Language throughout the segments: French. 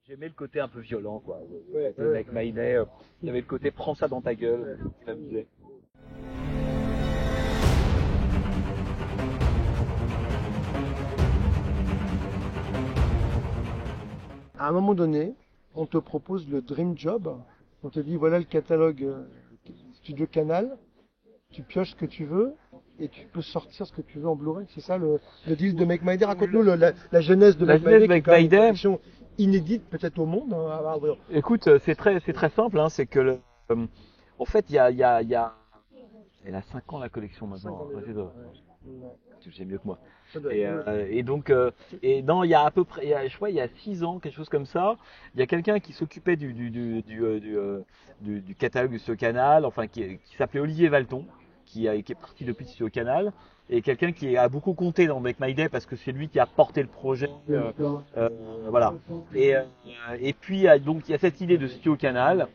J'aimais le côté un peu violent, quoi. Avec Mayday, il y avait le côté prends ça dans ta gueule, qui m'amusait. À un moment donné, on te propose le Dream Job. On te dit voilà le catalogue Studio Canal. Tu pioches ce que tu veux et tu peux sortir ce que tu veux en Blu-ray. C'est ça le deal de Make My Day. Raconte-nous la genèse de La Make My genèse Day, de qui est Make quand même My une Day. collection inédite peut-être au monde. Écoute, c'est très simple, hein, c'est que en fait, il y a, elle a 5 ans la collection maintenant. Tu sais mieux que moi. Et donc, non, il y a à peu près, je crois, il y a 6 ans, quelque chose comme ça, il y a quelqu'un qui s'occupait du catalogue de ce canal, enfin, qui s'appelait Olivier Valton, qui est parti depuis ce canal, et quelqu'un qui a beaucoup compté dans Make My Day parce que c'est lui qui a porté le projet, voilà. Et puis, donc, il y a cette idée de Studio Canal,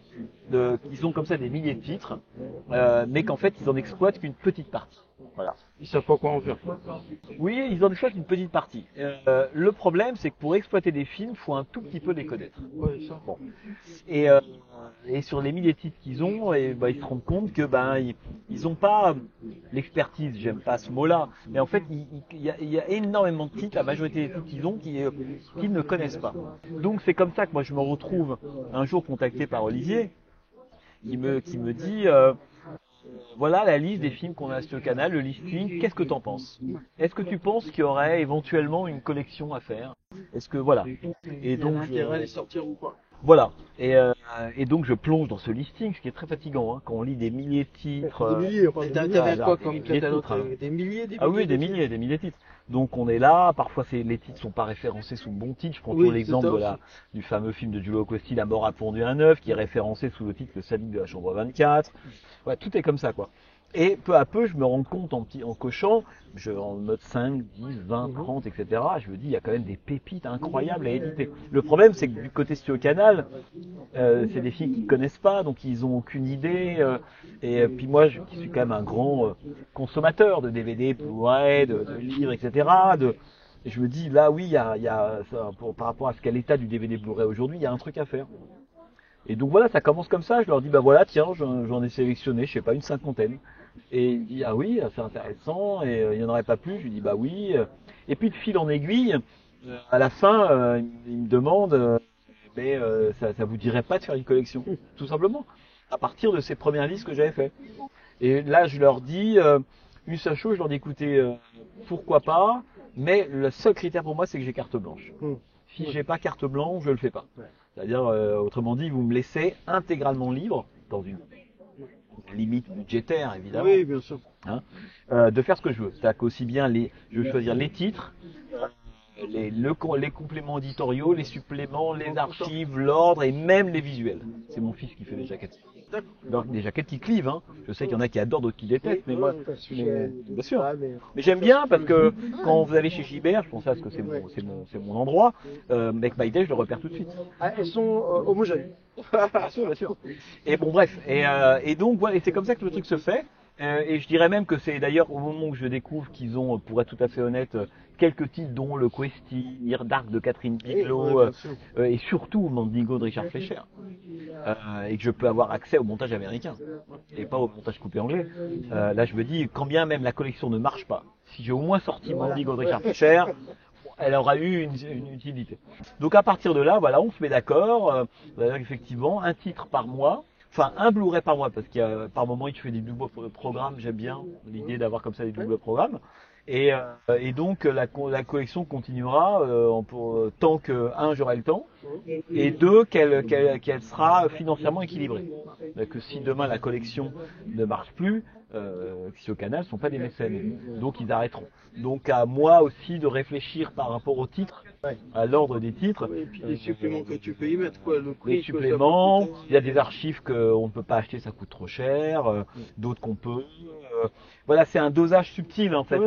qu'ils ont comme ça des milliers de titres, mais qu'en fait, ils en exploitent qu'une petite partie. Voilà. Ils savent pas quoi en faire. Oui, ils en exploitent une petite partie. Le problème, c'est que pour exploiter des films, il faut un tout petit peu les connaître. Ouais, ça. Bon. Et sur les milliers de titres qu'ils ont, ils se rendent compte que ils ont pas l'expertise, j'aime pas ce mot-là, mais en fait, il y a énormément de titres, la majorité des titres qu'ils ont, qu'ils ne connaissent pas. Donc c'est comme ça que moi je me retrouve un jour contacté par Olivier, qui me dit voilà la liste des films qu'on a sur le canal, le listing, qu'est-ce que t'en penses? Est-ce que tu penses qu'il y aurait éventuellement une collection à faire? Est-ce que voilà. Et donc intérêt à les sortir ou pas? voilà. Et donc je plonge dans ce listing, ce qui est très fatigant, hein, quand on lit des milliers de titres. Des milliers, enfin, Et des t'as milliers. quoi comme des catalogue? titres, hein. Des milliers, Ah oui, des milliers de titres. Donc on est là, parfois les titres sont pas référencés sous le bon titre. Je prends toujours l'exemple du fameux film de Giulio Costi, La mort a pondu un œuf, qui est référencé sous le titre Le sadique de la chambre 24. Ouais, tout est comme ça, quoi. Et peu à peu, je me rends compte en cochant, en mode 5, 10, 20, 30, etc. Je me dis, il y a quand même des pépites incroyables à éditer. Le problème, c'est que du côté Studio Canal, c'est des filles qu'ils connaissent pas, donc ils ont aucune idée. Et puis moi, qui suis quand même un grand consommateur de DVD, Blu-ray, de livres, etc. Je me dis, là, oui, par rapport à ce qu'est l'état du DVD Blu-ray aujourd'hui, il y a un truc à faire. Et donc voilà, ça commence comme ça. Je leur dis, bah voilà, tiens, j'en ai sélectionné, je sais pas, une cinquantaine. Et il dit, ah oui, c'est intéressant, et il n'y en aurait pas plus. Je lui dis, bah oui. Et puis de fil en aiguille, à la fin, il me demande, mais ça vous dirait pas de faire une collection? Tout simplement, à partir de ces premières listes que j'avais fait. Et là, je leur dis, une seule chose, je leur dis, écoutez, pourquoi pas, mais le seul critère pour moi, c'est que j'ai carte blanche. Si j'ai pas carte blanche, je le fais pas. C'est-à-dire, autrement dit, vous me laissez intégralement libre, dans une limite budgétaire, évidemment. Oui, bien sûr. Hein, de faire ce que je veux. C'est-à-dire qu'aussi bien, je veux choisir les titres, les compléments éditoriaux, les suppléments, les archives, l'ordre et même les visuels. C'est mon fils qui fait les jaquettes. Donc, des jaquettes qui clivent, hein. Je sais qu'il y en a qui adorent, d'autres qui détestent, mais moi, bien sûr. Mais j'aime bien parce que quand vous allez chez Gibert, je pense à ce que c'est mon endroit, Make My Day, je le repère tout de suite. Ah, elles sont homogènes. Bien sûr, bien sûr. Et bon, bref. Et donc, voilà, et c'est comme ça que le truc se fait. Et je dirais même que c'est d'ailleurs au moment où je découvre qu'ils ont, pour être tout à fait honnête, quelques titres dont le Questi, Near Dark de Catherine Bigelow, et surtout Mandingo de Richard Fleischer, et que je peux avoir accès au montage américain et pas au montage coupé anglais. Là, je me dis, quand bien même la collection ne marche pas, si j'ai au moins sorti Mandingo de Richard Fleischer, elle aura eu une utilité. Donc à partir de là, voilà, on se met d'accord. Effectivement, un titre par mois. Enfin, un Blu-ray par mois, parce qu'il y a, par moment, il fait des doubles programmes. J'aime bien l'idée d'avoir comme ça des doubles programmes. Et donc, la collection continuera tant que, un, j'aurai le temps, et deux, qu'elle sera financièrement équilibrée. Que si demain la collection ne marche plus, si au canal ne sont pas des mécènes. Donc, ils arrêteront. Donc, à moi aussi de réfléchir par rapport au titre, à l'ordre des titres. Et puis les suppléments que tu peux y mettre, quoi. Le prix, les suppléments, il y a des archives qu'on ne peut pas acheter, ça coûte trop cher, d'autres qu'on peut. Voilà, c'est un dosage subtil en fait.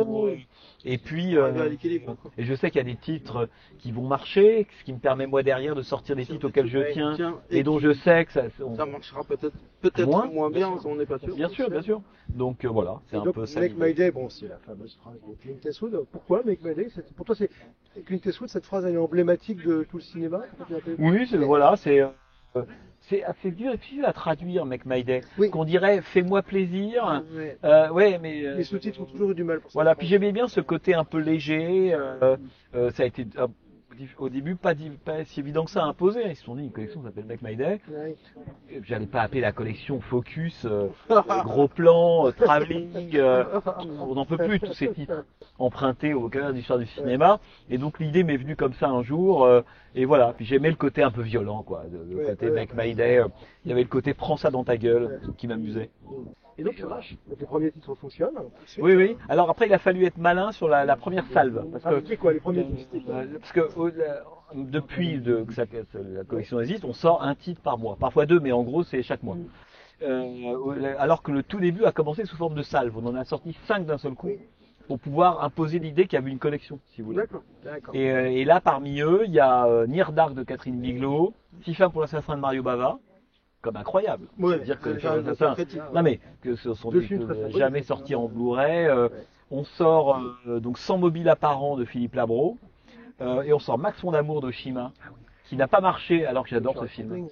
Et puis, et je sais qu'il y a des titres qui vont marcher, ce qui me permet moi derrière de sortir des titres auxquels je tiens et dont je sais que ça marchera peut-être moins bien, on n'est pas sûr. Bien sûr, bien sûr. Donc voilà, c'est un peu ça. Make My Day, bon, c'est la fameuse phrase de Clint Eastwood. Pourquoi Make My Day? Pour toi, Et Clint Eastwood, cette phrase, elle est emblématique de tout le cinéma. Oui, voilà, c'est difficile à traduire, Make My Day. Oui. Qu'on dirait fais-moi plaisir. Ouais. Ouais, mais Les sous-titres ont toujours eu du mal pour ça. voilà. Puis j'aimais bien ce côté un peu léger. Ça a été au début pas si évident que ça à imposer. Ils se sont dit une collection s'appelle Make My Day. Ouais. J'allais pas appeler la collection Focus, gros plan, travelling. On n'en peut plus tous ces titres empruntés au cœur de l'histoire du cinéma. Et donc l'idée m'est venue comme ça un jour. Et voilà. Puis j'aimais le côté un peu violent, quoi. Le côté Make My Day. Il y avait le côté prends ça dans ta gueule qui m'amusait. Et donc, les premiers titres fonctionnent. Oui, oui. Alors après, il a fallu être malin sur la première salve. Parce que, c'est quoi les premiers titres parce que depuis que la collection existe, on sort un titre par mois. Parfois deux, mais en gros, c'est chaque mois. Alors que le tout début a commencé sous forme de salve. On en a sorti 5 d'un seul coup pour pouvoir imposer l'idée qu'il y avait une collection, si vous voulez. D'accord. Et là, parmi eux, il y a Near Dark de Catherine Bigelow, 6 fins pour l'assassin de Mario Bava. Comme incroyable. Ouais, dire que non mais que ce sont deux des films très jamais sortis en Blu-ray. On sort donc 100 mobiles apparents de Philippe Labro et on sort Max mon amour d'Oshima qui n'a pas marché alors que j'adore ce film.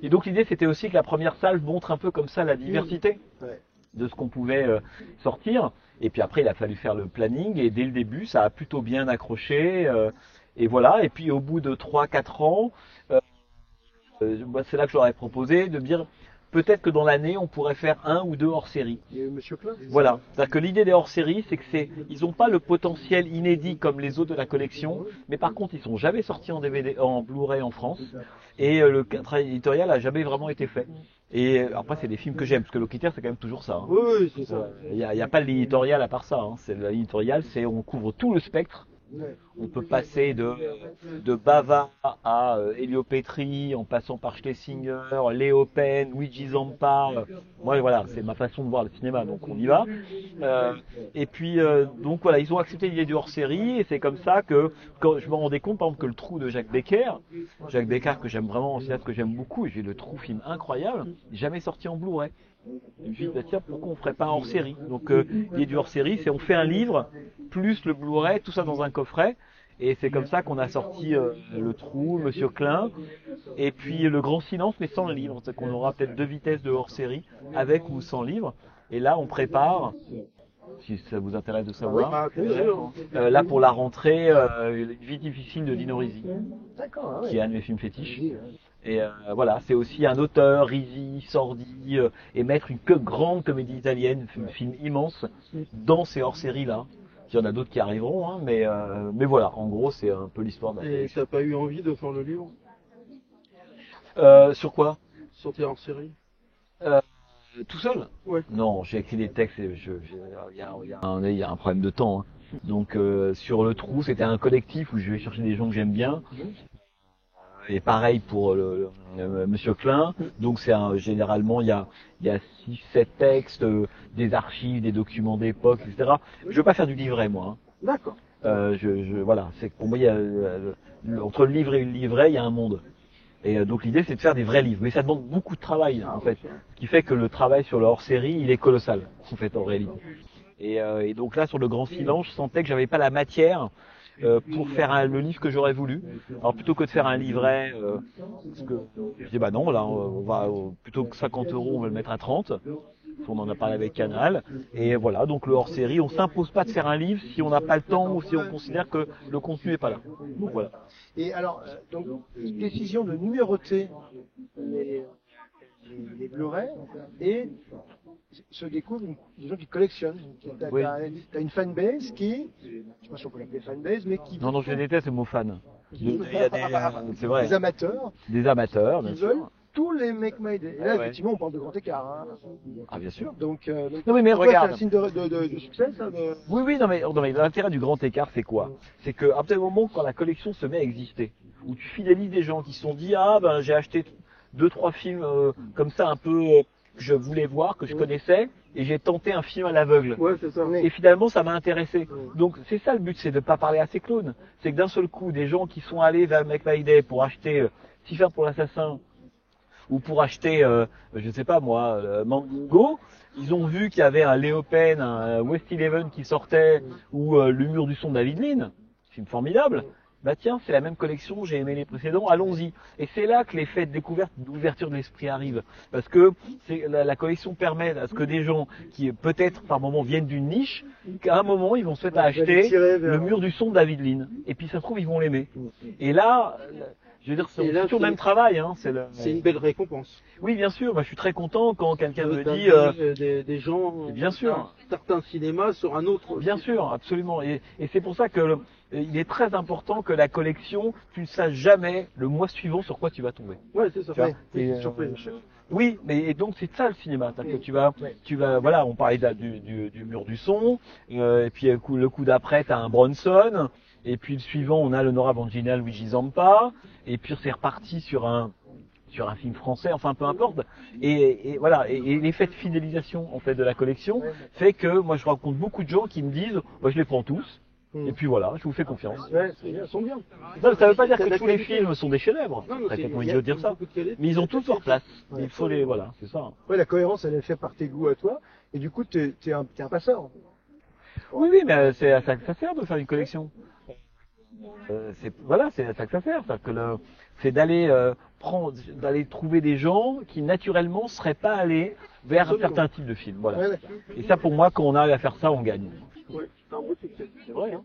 Et donc l'idée c'était aussi que la première salle montre un peu comme ça la diversité de ce qu'on pouvait sortir. Et puis après il a fallu faire le planning et dès le début ça a plutôt bien accroché et voilà. Et puis au bout de 3-4 ans c'est là que j'aurais proposé de dire peut-être que dans l'année on pourrait faire 1 ou 2 hors-série. Il y a eu Monsieur Klein. Voilà. C'est-à-dire que l'idée des hors-série, c'est que ils n'ont pas le potentiel inédit comme les autres de la collection, mais par contre ils sont jamais sortis en DVD, en Blu-ray en France, et le travail éditorial a jamais vraiment été fait. Et après c'est des films que j'aime, parce que Locataire c'est quand même toujours ça. Hein. Oui, c'est ça. Il y a pas l'éditorial à part ça. Hein. C'est l'éditorial, c'est on couvre tout le spectre. On peut passer de Bava à Elio Petri, en passant par Schlesinger, Léo Pen, Luigi Zampa. Moi, voilà, c'est ma façon de voir le cinéma, donc on y va. Et puis, donc voilà, ils ont accepté l'idée du hors-série, et c'est comme ça que quand je me rendais compte, par exemple, que le Trou de Jacques Becker que j'aime vraiment, c'est que j'aime beaucoup, et j'ai le Trou film incroyable, jamais sorti en Blu-ray. Je me suis dit, bah, tiens, pourquoi on ferait pas un hors-série? Donc, l'idée du hors-série, c'est on fait un livre, plus le Blu-ray, tout ça dans un coffret. Et c'est comme ça qu'on a sorti le Trou, Monsieur Klein, et puis le Grand Silence, mais sans le livre. C'est qu'on aura peut-être 2 vitesses de hors-série, avec ou sans livre. Et là, on prépare, si ça vous intéresse de savoir, là pour la rentrée, Une vie difficile de Dino Risi, qui est un de mes films fétiches. Et voilà, c'est aussi un auteur, Risi, Sordi, et mettre une grande comédie italienne, un film immense, dans ces hors-séries-là. Il y en a d'autres qui arriveront, hein, mais voilà, en gros, c'est un peu l'histoire de la Et t'as pas eu envie de faire le livre? Sur quoi? Sortir en série? Tout seul? Ouais. Non, j'ai écrit des textes, il y a un problème de temps. Hein. Donc, sur le Trou, c'était un collectif où je vais chercher des gens que j'aime bien. Et pareil pour Monsieur Klein. Donc généralement il y a 6-7 textes, des archives, des documents d'époque, etc. Je veux pas faire du livret moi. Hein. D'accord. Voilà, c'est que pour moi entre le livre et le livret il y a un monde. Et donc l'idée c'est de faire des vrais livres, mais ça demande beaucoup de travail en fait. Ce qui fait que le travail sur le hors-série il est colossal en fait en réalité. Et donc là sur le Grand Silence, je sentais que j'avais pas la matière. Pour faire le livre que j'aurais voulu. Alors plutôt que de faire un livret, parce que je dis bah non, là on va plutôt que 50 €, on va le mettre à 30. On en a parlé avec Canal. Et voilà, donc le hors-série, on s'impose pas de faire un livre si on n'a pas le temps ou si on considère que le contenu est pas là. Donc voilà. Et alors, donc une décision de numéroter les Blu-ray et se découvrent des gens qui collectionnent. T'as une fanbase qui, je sais pas si on peut l'appeler fanbase, mais qui... Non, je déteste le mot fan. Il y a c'est vrai. Des amateurs. Des amateurs, bien qui sûr. veulent tous les Make My Day. Et là, effectivement, on parle de grand écart. Hein. Ah, bien sûr. Donc non, mais regarde. C'est un signe de succès, ça Oui, non, mais l'intérêt du grand écart, c'est quoi? C'est qu'à partir du moment quand la collection se met à exister, où tu fidélises des gens qui se sont dit, ah, ben, j'ai acheté 2-3 films comme ça, un peu, que je voulais voir, que je connaissais, et j'ai tenté un film à l'aveugle. Ouais, c'est ça. Et finalement, ça m'a intéressé. Donc, c'est ça le but, c'est de pas parler à ses clones. C'est que d'un seul coup, des gens qui sont allés vers Make My Day pour acheter 6 fins pour l'assassin, ou pour acheter, je sais pas moi, Mandingo, ils ont vu qu'il y avait un Léo Pen, un West Eleven qui sortait, ou le mur du son de David Lean. film formidable. Bah tiens, c'est la même collection, j'ai aimé les précédents, allons-y. Et c'est là que l'effet de découverte, d'ouverture de l'esprit arrive. Parce que la collection permet à ce que des gens qui peut-être par moment viennent d'une niche, qu'à un moment ils vont se mettre à acheter le mur du son de David Lean. Et puis ça se trouve, ils vont l'aimer. Et là, je veux dire, c'est toujours le même travail. Hein, c'est une belle récompense. Oui, bien sûr. Moi, je suis très content quand quelqu'un me dit... des gens... Bien sûr. Certains cinémas sur un autre... Bien sûr, absolument. Et c'est pour ça que il est très important que la collection, tu ne saches jamais le mois suivant sur quoi tu vas tomber. Ouais, c'est ça. Oui, mais et donc c'est ça le cinéma, que tu vas, voilà, on parlait du mur du son, et puis le coup d'après t'as un Bronson, et puis le suivant on a le Nora Bangina, Luigi Zampa, et puis c'est reparti sur un film français, enfin peu importe. Et voilà, et l'effet de fidélisation en fait de la collection fait que moi je rencontre beaucoup de gens qui me disent, je les prends tous. Et puis voilà, je vous fais confiance. Ouais, ils sont bien. Non, ça veut pas dire que tous les films sont des chefs-d'œuvre. C'est complètement idiot de dire ça. Mais ils ont tous leur place. Il faut les, voilà, c'est ça. Ouais, la cohérence, elle est faite par tes goûts à toi. Et du coup, t'es un passeur. Oui, mais c'est à ça que ça sert de faire une collection. C'est à ça que ça sert. C'est d'aller d'aller trouver des gens qui naturellement seraient pas allés vers un certain type de film. Voilà. Et ça, pour moi, quand on arrive à faire ça, on gagne. Ouais, c'est un beau succès. C'est vrai, hein.